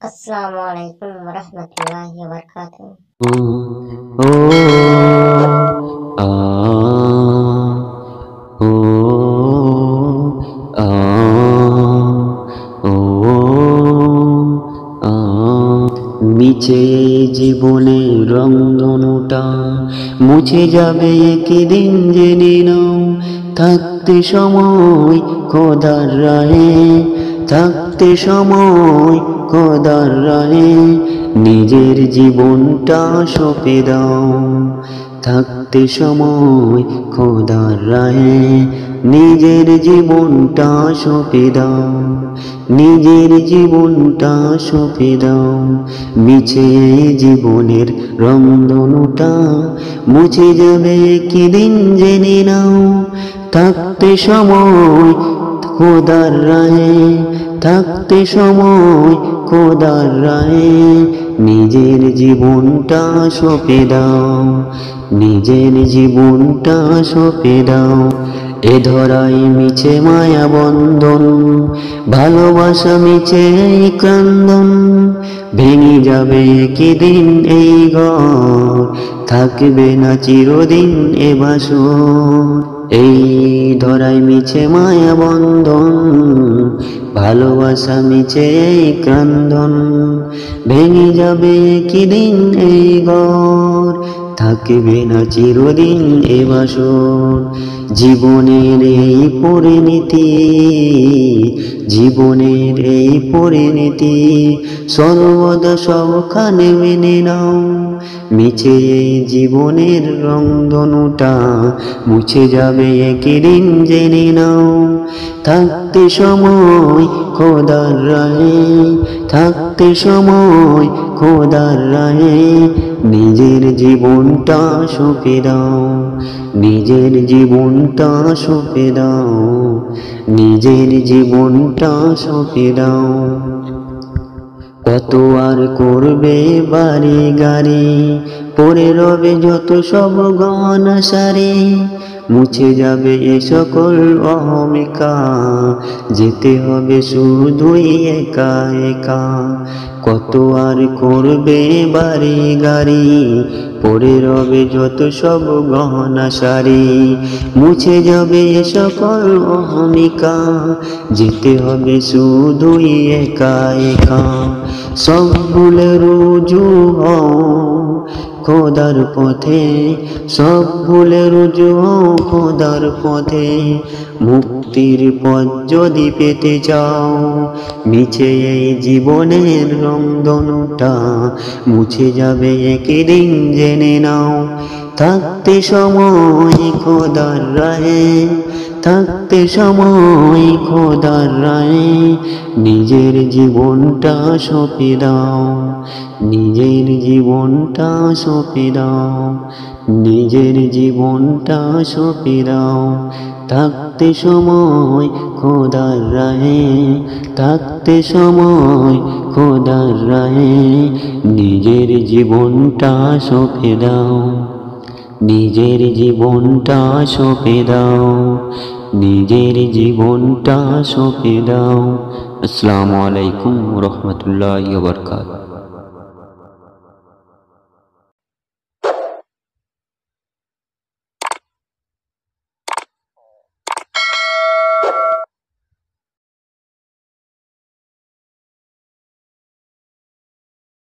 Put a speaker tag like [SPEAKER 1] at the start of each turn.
[SPEAKER 1] अस्सलामुअलैकुम वरहमतुल्लाहि वबरकातुहू।
[SPEAKER 2] মিছে জীবনে রংধনুটা মুছে যাবে একদিন জেনে নাও। থাকতে সময় খোদার রাহে, থাকতে সময় খোদার রাহে নিজের জীবনটা সঁপে দাও। থাকতে সময় খোদার রাহে নিজের জীবনটা সঁপে দাও, নিজের জীবনটা সঁপে দাও। মিছে জীবনের রংধনুটা মুছে যাবে একদিন জেনে নাও। থাকতে সময় খোদার রাহে, থাকতে সময় খোদার রাহে নিজের জীবনটা সঁপে দাও, নিজের জীবনটা সঁপে দাও। এ ধরাই মিছে মায়া বন্ধন, ভালোবাসা মিছে এই ক্রন্দন, ভেঙে যাবে একদিন এই ঘর, থাকবে না চিরদিন এ বাসর। এই ধরাই মিছে মায়া বন্ধন, ভালোবাসা মিছে এই ক্রন্দন, ভেঙে যাবে একদিন এই ঘর, থাকবে না চিরদিন এ বাসর। জীবনের এই পরিণতি, জীবনের এই পরিণতি সর্বদা সবখানে মেনে নাও। মিছে এই জীবনের রংধনুটা মুছে যাবে একদিন জেনে নাও। থাকতে সময় খোদার রাহে, থাকতে সময় খোদার রাহে নিজের জীবনটা সঁপে দাও, নিজের জীবনটা সঁপে দাও, নিজের জীবনটা সঁপে দাও। কত আর করবে বাড়ি গাড়ি, পরে রবে যত সব গহনা সারি, মুছে যাবে এ সকল অহমিকা, যেতে হবে শুধুই একা একা। কত আর করবে বাড়ি গাড়ি, পরে রবে যত সব গহনা সারি, মুছে যাবে এ সকল অহমিকা, যেতে হবে শুধুই একা একা। সব ভুলে রুজু হও খোদার পথে, সব ভুলে রুজু হও খোদার পথে, মুক্তির পথ যদি পেতে চাও। মিছে এই জীবনের রংধনুটা মুছে যাবে একদিন জেনে নাও। থাকতে সময় খোদার রাহে, থাকতে সময় খোদার রাহে নিজের জীবনটা সঁপে দাও, নিজের জীবনটা সঁপে দাও, নিজের জীবনটা সঁপে দাও। থাকতে সময় খোদার রাহে, থাকতে সময় খোদার রাহে নিজের জীবনটা সঁপে দাও, নিজের জীবনটা সঁপে দাও, নিজের জীবনটা সঁপে দাও। আসসালামু আলাইকুম রহমতুল্লাহি ওয়া বারাকাতুহু।